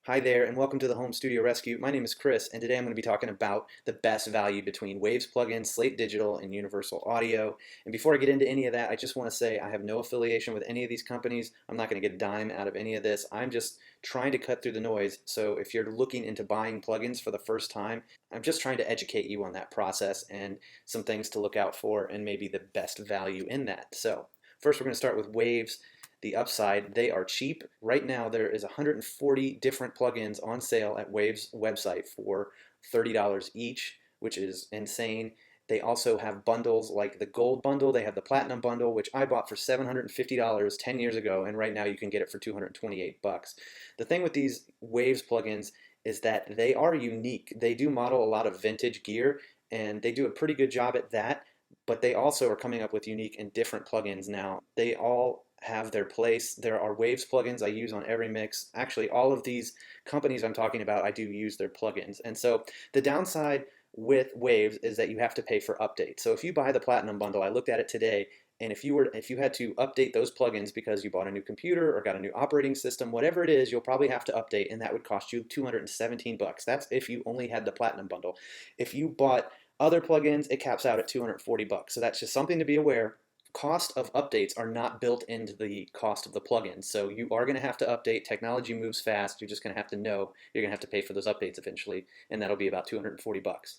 Hi there, and welcome to the Home Studio Rescue. My name is Chris, and today I'm going to be talking about the best value between Waves plugins, Slate Digital, and Universal Audio. And before I get into any of that, I just want to say I have no affiliation with any of these companies. I'm not going to get a dime out of any of this. I'm just trying to cut through the noise. So if you're looking into buying plugins for the first time, I'm just trying to educate you on that process and some things to look out for and maybe the best value in that. So first, we're going to start with Waves. The upside, they are cheap. Right now, there is 140 different plugins on sale at Wave's website for $30 each, which is insane. They also have bundles like the Gold Bundle. They have the Platinum Bundle, which I bought for $750 10 years ago, and right now you can get it for 228 bucks. The thing with these Waves plugins is that they are unique. They do model a lot of vintage gear, and they do a pretty good job at that, but they also are coming up with unique and different plugins now. They all have their place. There are Waves plugins I use on every mix. Actually, all of these companies I'm talking about, I do use their plugins. And so the downside with Waves is that you have to pay for updates. So if you buy the Platinum bundle, I looked at it today, and if you had to update those plugins because you bought a new computer or got a new operating system, whatever it is, you'll probably have to update, and that would cost you 217 bucks. That's if you only had the Platinum bundle. If you bought other plugins, it caps out at 240 bucks. So that's just something to be aware. Cost of updates are not built into the cost of the plugin. So you are going to have to update. Technology moves fast. You're just going to have to know you're going to have to pay for those updates eventually, and that'll be about 240 bucks.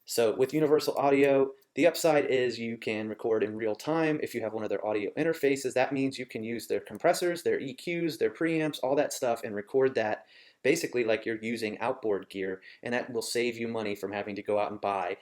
So with Universal Audio, the upside is you can record in real time. If you have one of their audio interfaces, that means you can use their compressors, their EQs, their preamps, all that stuff, and record that basically like you're using outboard gear, and that will save you money from having to go out and buy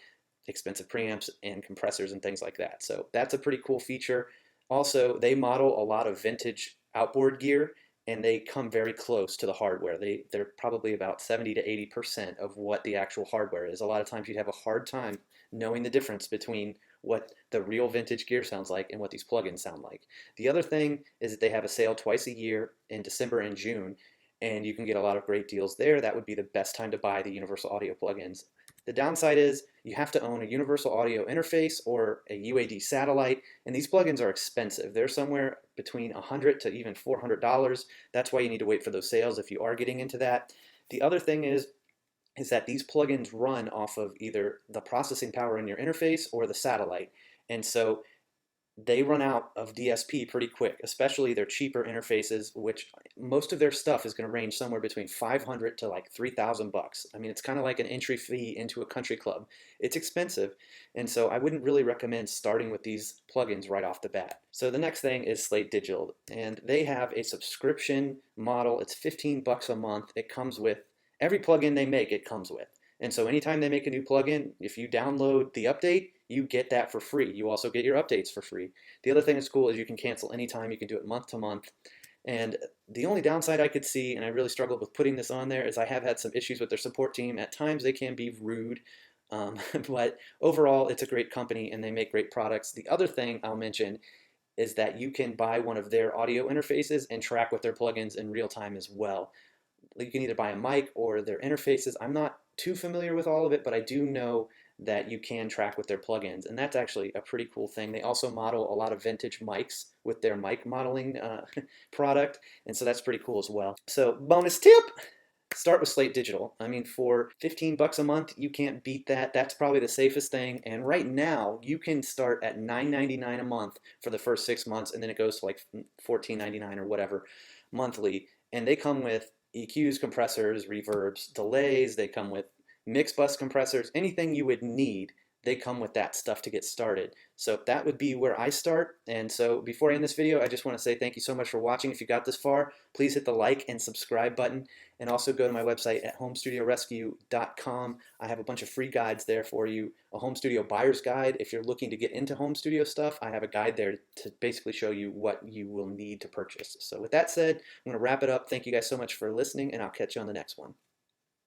expensive preamps and compressors and things like that. So that's a pretty cool feature. Also, they model a lot of vintage outboard gear, and they come very close to the hardware. They're probably about 70 to 80% of what the actual hardware is. A lot of times you'd have a hard time knowing the difference between what the real vintage gear sounds like and what these plugins sound like. The other thing is that they have a sale twice a year in December and June, and you can get a lot of great deals there. That would be the best time to buy the Universal Audio plugins. The downside is you have to own a Universal Audio interface or a UAD satellite, and these plugins are expensive. They're somewhere between $100 to even $400. That's why you need to wait for those sales if you are getting into that. The other thing is that these plugins run off of either the processing power in your interface or the satellite. And so they run out of DSP pretty quick, especially their cheaper interfaces, which most of their stuff is going to range somewhere between 500 to like 3,000 bucks. I mean, it's kind of like an entry fee into a country club. It's expensive, and so I wouldn't really recommend starting with these plugins right off the bat. So the next thing is Slate Digital, and they have a subscription model. It's 15 bucks a month. It comes with every plugin they make, it comes with. And so anytime they make a new plugin, if you download the update, you get that for free. You also get your updates for free. The other thing that's cool is you can cancel anytime. You can do it month to month. And the only downside I could see, and I really struggled with putting this on there, is I have had some issues with their support team. At times they can be rude, but overall it's a great company and they make great products. The other thing I'll mention is that you can buy one of their audio interfaces and track with their plugins in real time as well. You can either buy a mic or their interfaces. I'm not too familiar with all of it, but I do know that you can track with their plugins, and that's actually a pretty cool thing. They also model a lot of vintage mics with their mic modeling product, and so that's pretty cool as well. So bonus tip, start with Slate Digital. I mean, for 15 bucks a month, you can't beat that. That's probably the safest thing. And right now, you can start at $9.99 a month for the first 6 months, and then it goes to like $14.99 or whatever monthly. And they come with EQs, compressors, reverbs, delays. They come with mix bus compressors, anything you would need, they come with that stuff to get started. So that would be where I start. And so before I end this video, I just want to say thank you so much for watching. If you got this far, please hit the like and subscribe button, and also go to my website at homestudiorescue.com. I have a bunch of free guides there for you. A home studio buyer's guide. If you're looking to get into home studio stuff, I have a guide there to basically show you what you will need to purchase. So with that said, I'm going to wrap it up. Thank you guys so much for listening, and I'll catch you on the next one.